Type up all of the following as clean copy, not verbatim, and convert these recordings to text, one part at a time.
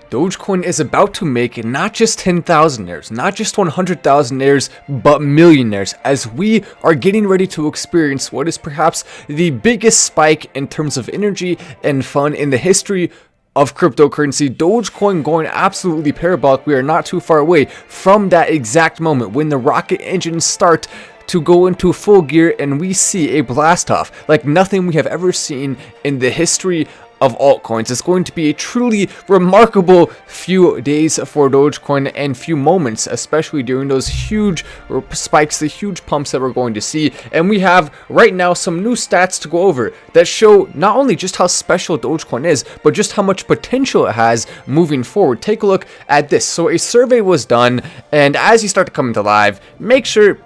Dogecoin is about to make not just 10,000naires, not just 100,000naires, but millionaires, as we are getting ready to experience what is perhaps the biggest spike in terms of energy and fun in the history of cryptocurrency. Dogecoin going absolutely parabolic. We are not too far away from that exact moment when the rocket engines start to go into full gear and we see a blast off like nothing we have ever seen in the history of altcoins. It's going to be a truly remarkable few days for Dogecoin and few moments, especially during those huge spikes, the huge pumps that we're going to see. And we have right now some new stats to go over that show not only just how special Dogecoin is, but just how much potential it has moving forward. Take a look at this. So a survey was done, and as you start to come into live, make sure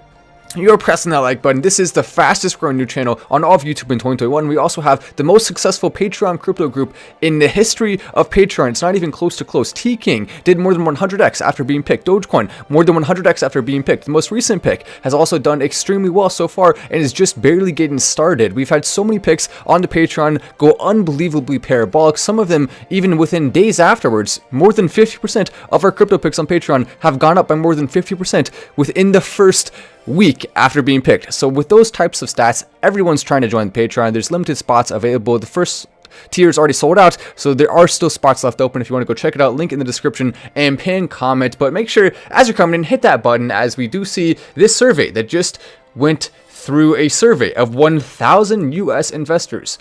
you're pressing that like button. This is the fastest growing new channel on all of YouTube in 2021. We also have the most successful Patreon crypto group in the history of Patreon. It's not even close to close. T King did more than 100x after being picked. Dogecoin more than 100x after being picked. The most recent pick has also done extremely well so far and is just barely getting started. We've had so many picks on the Patreon go unbelievably parabolic. Some of them even within days afterwards. More than 50% of our crypto picks on Patreon have gone up by more than 50% within the first week after being picked. So with those types of stats, everyone's trying to join the Patreon. There's limited spots available. The first tier is already sold out, so there are still spots left open if you want to go check it out. Link in the description and pin comment. But make sure as you're coming in, hit that button, as we do see this survey that just went through a survey of 1,000 US investors.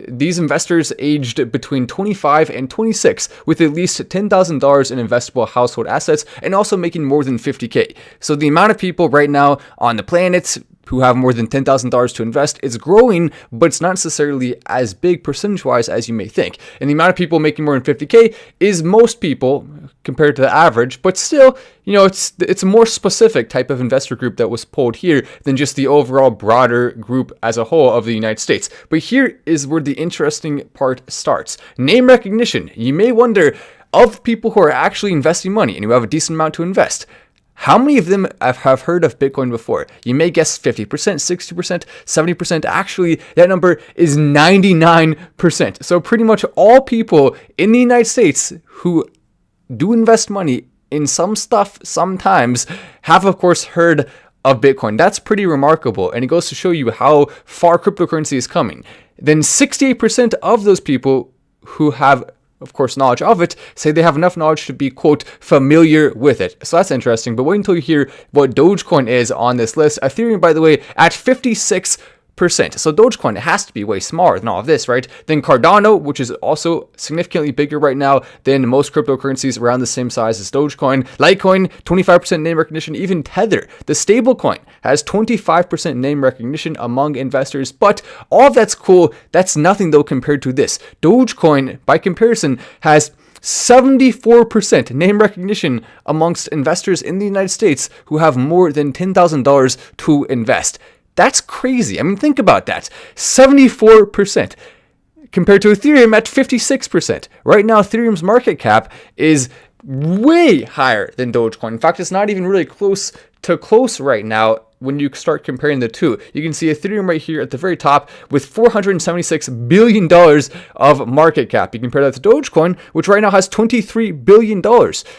These investors aged between 25 and 26 with at least $10,000 in investable household assets and also making more than 50K. So the amount of people right now on the planet who have more than $10,000 to invest is growing, but it's not necessarily as big percentage-wise as you may think. And the amount of people making more than 50K is most people compared to the average, but still, you know, it's a more specific type of investor group that was polled here than just the overall broader group as a whole of the United States. But here is where the interesting part starts. Name recognition. You may wonder, of people who are actually investing money and who have a decent amount to invest, how many of them have heard of Bitcoin before? You may guess 50%, 60%, 70%. Actually, that number is 99%. So pretty much all people in the United States who do invest money in some stuff sometimes have, of course, heard of Bitcoin. That's pretty remarkable, and it goes to show you how far cryptocurrency is coming. Then 68% of those people who have, of course, knowledge of it, say they have enough knowledge to be, quote, familiar with it. So that's interesting, but wait until you hear what Dogecoin is on this list. Ethereum, by the way, at 56%. So Dogecoin has to be way smaller than all of this, right? Then Cardano, which is also significantly bigger right now than most cryptocurrencies around the same size as Dogecoin. Litecoin, 25% name recognition. Even Tether, the stablecoin, has 25% name recognition among investors. But all of that's cool. That's nothing, though, compared to this. Dogecoin, by comparison, has 74% name recognition amongst investors in the United States who have more than $10,000 to invest. That's crazy. I mean, think about that. 74% compared to Ethereum at 56%. Right now, Ethereum's market cap is way higher than Dogecoin. In fact, it's not even really close to close right now when you start comparing the two. You can see Ethereum right here at the very top with $476 billion of market cap. You compare that to Dogecoin, which right now has $23 billion.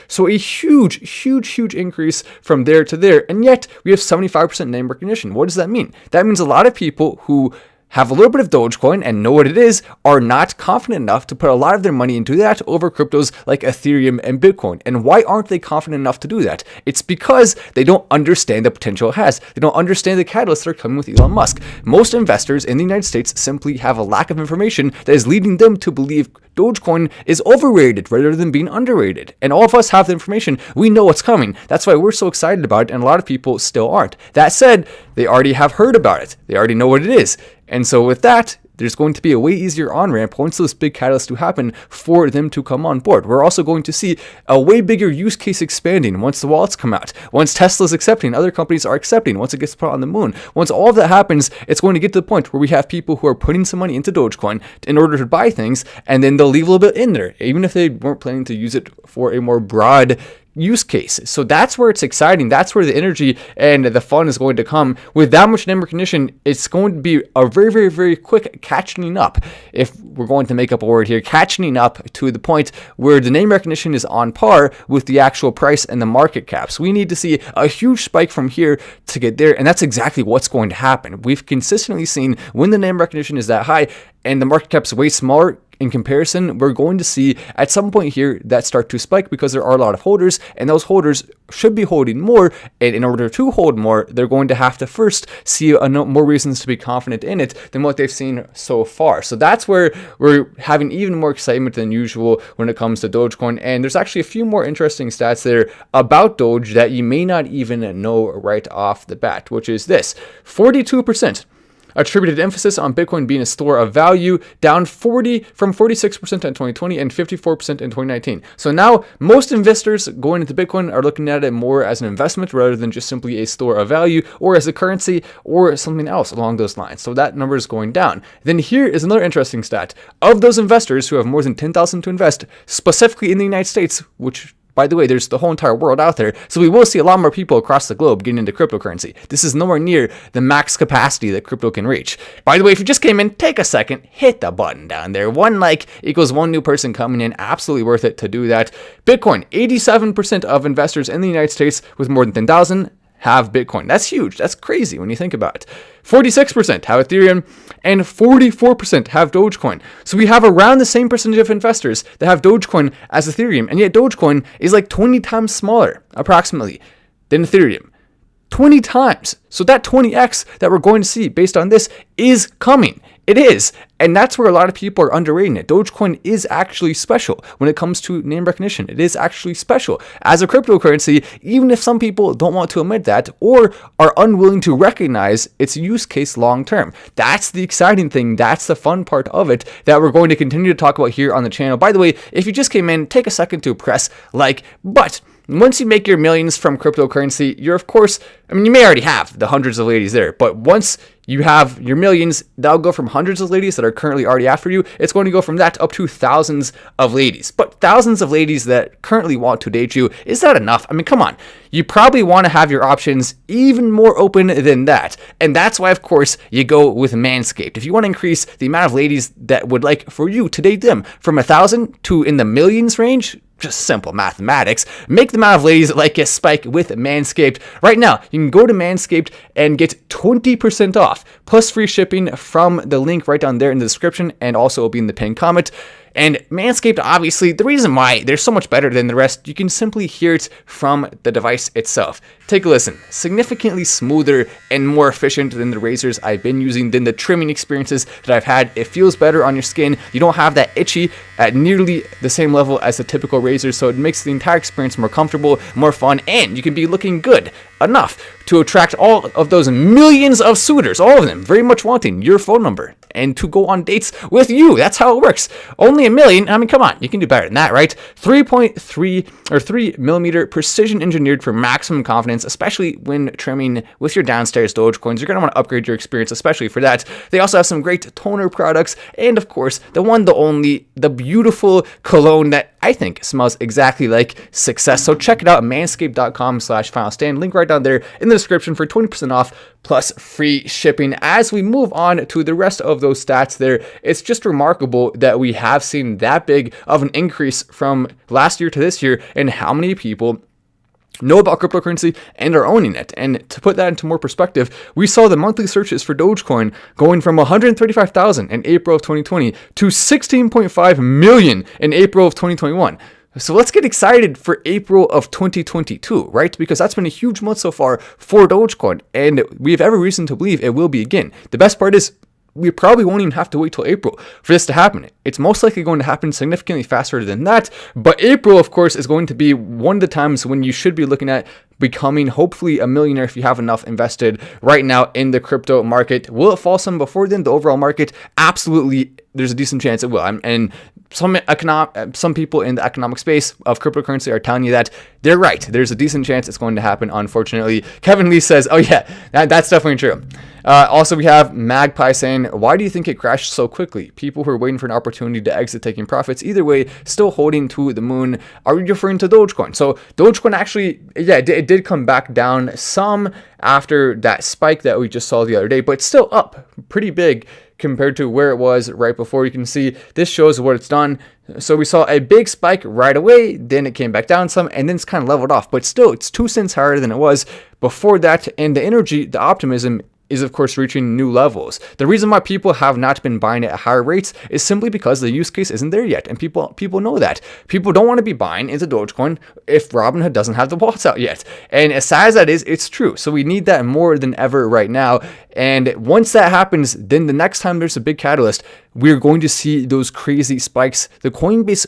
So a huge increase from there to there. And yet we have 75% name recognition. What does that mean? That means a lot of people who have a little bit of Dogecoin and know what it is are not confident enough to put a lot of their money into that over cryptos like Ethereum and Bitcoin. And why aren't they confident enough to do that? It's because they don't understand the potential it has. They don't understand the catalysts that are coming with Elon Musk. Most investors in the United States simply have a lack of information that is leading them to believe Dogecoin is overrated rather than being underrated. And all of us have the information. We know what's coming. That's why we're so excited about it, and a lot of people still aren't. That said, they already have heard about it. They already know what it is. And so with that, there's going to be a way easier on-ramp once those big catalysts do happen for them to come on board. We're also going to see a way bigger use case expanding once the wallets come out, once Tesla's accepting, other companies are accepting, once it gets put on the moon. Once all of that happens, it's going to get to the point where we have people who are putting some money into Dogecoin in order to buy things, and then they'll leave a little bit in there, even if they weren't planning to use it for a more broad use case. So that's where it's exciting. That's where the energy and the fun is going to come. With that much name recognition, it's going to be a very, very, very quick catching up. If we're going to make up a word here, catching up to the point where the name recognition is on par with the actual price and the market cap. So we need to see a huge spike from here to get there. And that's exactly what's going to happen. We've consistently seen when the name recognition is that high and the market cap's way smaller in comparison, we're going to see at some point here that start to spike because there are a lot of holders, and those holders should be holding more. And in order to hold more, they're going to have to first see more reasons to be confident in it than what they've seen so far. So that's where we're having even more excitement than usual when it comes to Dogecoin. And there's actually a few more interesting stats there about Doge that you may not even know right off the bat, which is this: 42% attributed emphasis on Bitcoin being a store of value, down from 46% in 2020 and 54% in 2019. So now most investors going into Bitcoin are looking at it more as an investment rather than just simply a store of value or as a currency or something else along those lines. So that number is going down. Then here is another interesting stat. Of those investors who have more than $10,000 to invest, specifically in the United States, which by the way, there's the whole entire world out there, so we will see a lot more people across the globe getting into cryptocurrency. This is nowhere near the max capacity that crypto can reach. By the way, if you just came in, take a second, hit the button down there. 1 like equals 1 new person coming in. Absolutely worth it to do that. Bitcoin, 87% of investors in the United States with more than 10,000 have Bitcoin. That's huge. That's crazy when you think about it. 46% have Ethereum and 44% have Dogecoin. So we have around the same percentage of investors that have Dogecoin as Ethereum, and yet Dogecoin is like 20 times smaller, approximately, than Ethereum. 20 times. So that 20x that we're going to see based on this is coming. It is. And that's where a lot of people are underrating it. Dogecoin is actually special when it comes to name recognition. It is actually special as a cryptocurrency, even if some people don't want to admit that or are unwilling to recognize its use case long term. That's the exciting thing. That's the fun part of it that we're going to continue to talk about here on the channel. By the way, if you just came in, take a second to press like, but once you make your millions from cryptocurrency, you're of course, you may already have the hundreds of ladies there, but once you have your millions, that'll go from hundreds of ladies that are currently already after you. It's going to go from that up to thousands of ladies. But thousands of ladies that currently want to date you, is that enough? Come on. You probably want to have your options even more open than that. And that's why, of course, you go with Manscaped. If you want to increase the amount of ladies that would like for you to date them from 1,000 to in the millions range, just simple mathematics. Make the amount of ladies that like a spike with Manscaped. Right now, you can go to Manscaped and get 20% off, plus free shipping from the link right down there in the description, and also it'll be in the pinned comment. And Manscaped, obviously, the reason why they're so much better than the rest, you can simply hear it from the device itself. Take a listen. Significantly smoother and more efficient than the razors I've been using, than the trimming experiences that I've had. It feels better on your skin. You don't have that itchy at nearly the same level as the typical razor, so it makes the entire experience more comfortable, more fun, and you can be looking good enough to attract all of those millions of suitors, all of them very much wanting your phone number and to go on dates with you. That's how it works. Only a million. Come on, you can do better than that, right? 3.3 or 3 millimeter precision engineered for maximum confidence, especially when trimming with your downstairs Dogecoins. You're going to want to upgrade your experience, especially for that. They also have some great toner products, and of course, the one, the only, the beautiful cologne that I think smells exactly like success. So check it out, manscaped.com/finalstand. Link right down there in the description for 20% off plus free shipping. As we move on to the rest of those stats there, it's just remarkable that we have seen that big of an increase from last year to this year in how many people know about cryptocurrency and are owning it. And to put that into more perspective, we saw the monthly searches for Dogecoin going from 135,000 in April of 2020 to 16.5 million in April of 2021. So let's get excited for April of 2022, right? Because that's been a huge month so far for Dogecoin, and we have every reason to believe it will be again. The best part is we probably won't even have to wait till April for this to happen. It's most likely going to happen significantly faster than that. But April, of course, is going to be one of the times when you should be looking at becoming hopefully a millionaire if you have enough invested right now in the crypto market. Will it fall some before then, the overall market? Absolutely, there's a decent chance it will. And some people in the economic space of cryptocurrency are telling you that they're right. There's a decent chance it's going to happen, unfortunately. Kevin Lee says, oh yeah, that's definitely true. Also, we have Magpie saying, why do you think it crashed so quickly? People who are waiting for an opportunity to exit taking profits. Either way, still holding to the moon. Are you referring to Dogecoin? So Dogecoin actually, yeah, it did come back down some after that spike that we just saw the other day, but still up pretty big compared to where it was right before. You can see this shows what it's done. So we saw a big spike right away, then it came back down some, and then it's kind of leveled off. But still, it's 2 cents higher than it was before that. And the energy, the optimism is of course reaching new levels. The reason why people have not been buying it at higher rates is simply because the use case isn't there yet, and people know that. People don't want to be buying into Dogecoin if Robinhood doesn't have the wallets out yet. And as sad as that is, it's true. So we need that more than ever right now. And once that happens, then the next time there's a big catalyst, we're going to see those crazy spikes. The Coinbase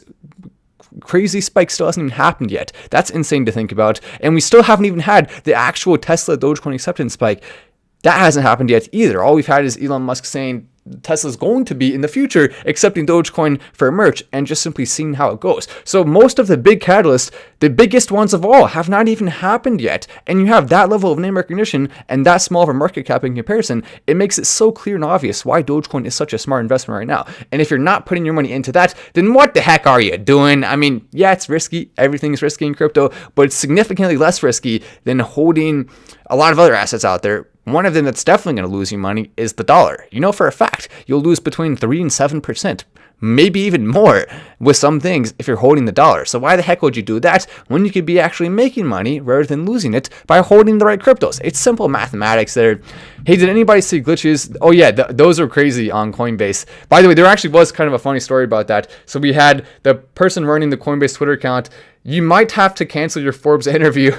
crazy spike still hasn't even happened yet. That's insane to think about. And we still haven't even had the actual Tesla Dogecoin acceptance spike. That hasn't happened yet either. All we've had is Elon Musk saying Tesla's going to be in the future accepting Dogecoin for merch and just simply seeing how it goes. So most of the big catalysts, the biggest ones of all, have not even happened yet. And you have that level of name recognition and that small of a market cap in comparison. It makes it so clear and obvious why Dogecoin is such a smart investment right now. And if you're not putting your money into that, then what the heck are you doing? I mean, yeah, it's risky. Everything's risky in crypto, but it's significantly less risky than holding a lot of other assets out there. One of them that's definitely going to lose you money is the dollar. You know for a fact you'll lose between 3 and 7%, maybe even more with some things if you're holding the dollar. So why the heck would you do that when you could be actually making money rather than losing it by holding the right cryptos? It's simple mathematics there. Hey, did anybody see glitches? Oh yeah, those are crazy on Coinbase. By the way, there actually was kind of a funny story about that. So we had the person running the Coinbase Twitter account. You might have to cancel your Forbes interview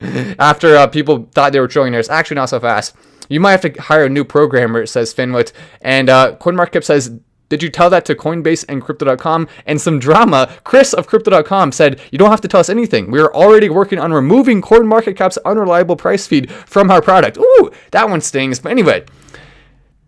after people thought they were trillionaires. Actually, not so fast. You might have to hire a new programmer, says Finwit. And CoinMarketCap says, did you tell that to Coinbase and Crypto.com? And some drama. Chris of Crypto.com said, you don't have to tell us anything. We are already working on removing CoinMarketCap's unreliable price feed from our product. Ooh, that one stings. But anyway,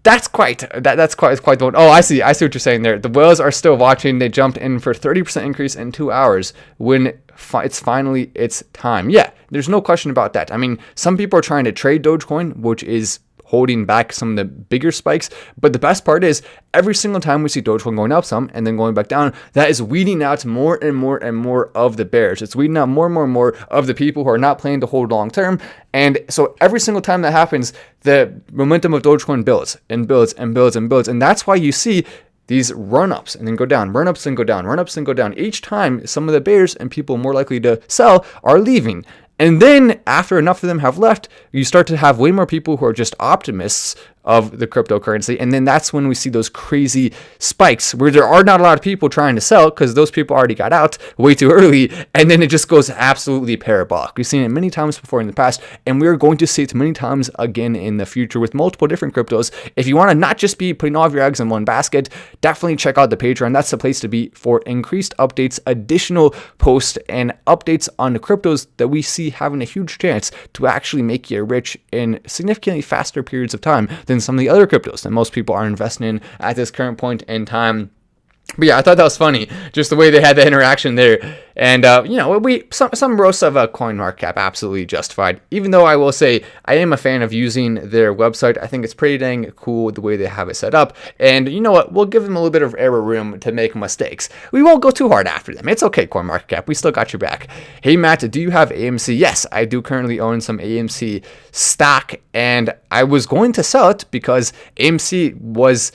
that's quite the one. Oh, I see what you're saying there. The whales are still watching. They jumped in for 30% increase in 2 hours when it's finally its time. Yeah, there's no question about that. I mean, some people are trying to trade Dogecoin, which is holding back some of the bigger spikes. But the best part is every single time we see Dogecoin going up some and then going back down, that is weeding out more and more and more of the bears. It's weeding out more and more and more of the people who are not planning to hold long term. And so every single time that happens, the momentum of Dogecoin builds and builds and builds and builds. And that's why you see these run-ups and then go down, run-ups and go down, run-ups and go down. Each time, some of the bears and people more likely to sell are leaving. And then after enough of them have left, you start to have way more people who are just optimists of the cryptocurrency. And then that's when we see those crazy spikes where there are not a lot of people trying to sell because those people already got out way too early. And then it just goes absolutely parabolic. We've seen it many times before in the past, and we're going to see it many times again in the future with multiple different cryptos. If you want to not just be putting all of your eggs in one basket, definitely check out the Patreon. That's the place to be for increased updates, additional posts, and updates on the cryptos that we see having a huge chance to actually make you rich in significantly faster periods of time than some of the other cryptos that most people are investing in at this current point in time. But yeah, I thought that was funny, just the way they had the interaction there. And, some roasts of CoinMarketCap absolutely justified. Even though I will say I am a fan of using their website. I think it's pretty dang cool the way they have it set up. And you know what? We'll give them a little bit of error room to make mistakes. We won't go too hard after them. It's okay, CoinMarketCap. We still got your back. Hey, Matt, do you have AMC? Yes, I do currently own some AMC stock. And I was going to sell it because AMC was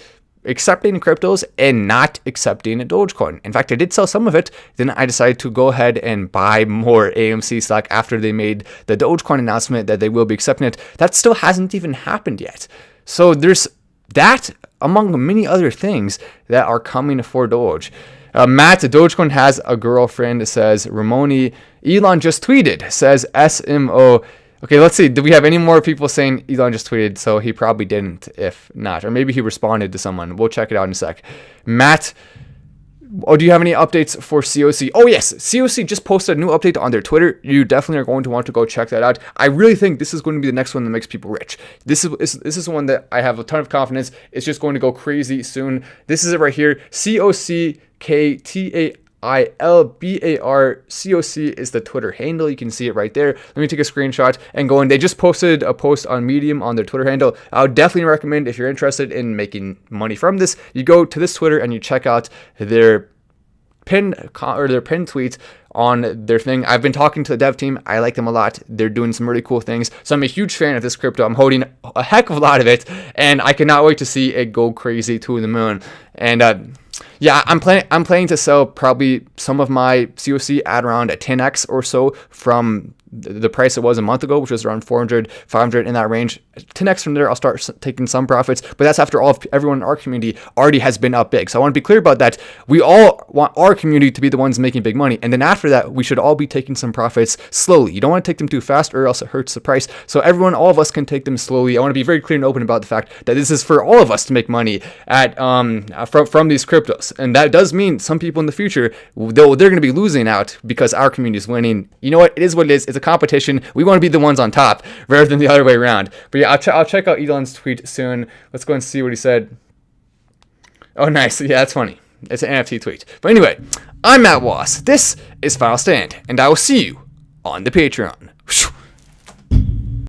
accepting cryptos and not accepting a Dogecoin. In fact, I did sell some of it. Then I decided to go ahead and buy more AMC stock after they made the Dogecoin announcement that they will be accepting it. That still hasn't even happened yet. So there's that among many other things that are coming for Doge. Matt, Dogecoin has a girlfriend, says Ramoni. Elon just tweeted, says SMO. Okay, let's see. Do we have any more people saying Elon just tweeted? So he probably didn't, if not. Or maybe he responded to someone. We'll check it out in a sec. Matt Oh, do you have any updates for COC? Oh yes, COC just posted a new update on their Twitter. You definitely are going to want to go check that out. I really think this is going to be the next one that makes people rich. This is one that I have a ton of confidence. It's just going to go crazy soon. This is it right here. COCKTAILBAR is the Twitter handle. You can see it right there. Let me take a screenshot and go in. They just posted a post on Medium on their Twitter handle. I would definitely recommend, if you're interested in making money from this, you go to this Twitter and you check out their pinned tweets on their thing. I've been talking to the dev team. I like them a lot. They're doing some really cool things. So I'm a huge fan of this crypto. I'm holding a heck of a lot of it, and I cannot wait to see it go crazy to the moon. And yeah, I'm planning to sell probably some of my COC at around a 10x or so from the price it was a month ago, which was around 400, 500 in that range. 10x from there, I'll start taking some profits, but that's after everyone in our community already has been up big. So I want to be clear about that. We all want our community to be the ones making big money, and then after that, we should all be taking some profits slowly. You don't want to take them too fast, or else it hurts the price. So all of us can take them slowly. I want to be very clear and open about the fact that this is for all of us to make money at from these cryptos, and that does mean some people in the future, though, they're going to be losing out because our community is winning. You know what? It is what it is. It's a competition. We want to be the ones on top rather than the other way around. But yeah, I'll check out Elon's tweet soon. Let's go and see what he said. Oh, nice. Yeah, that's funny. It's an NFT tweet. But anyway, I'm Matt Wass. This is Final Stand, and I will see you on the Patreon.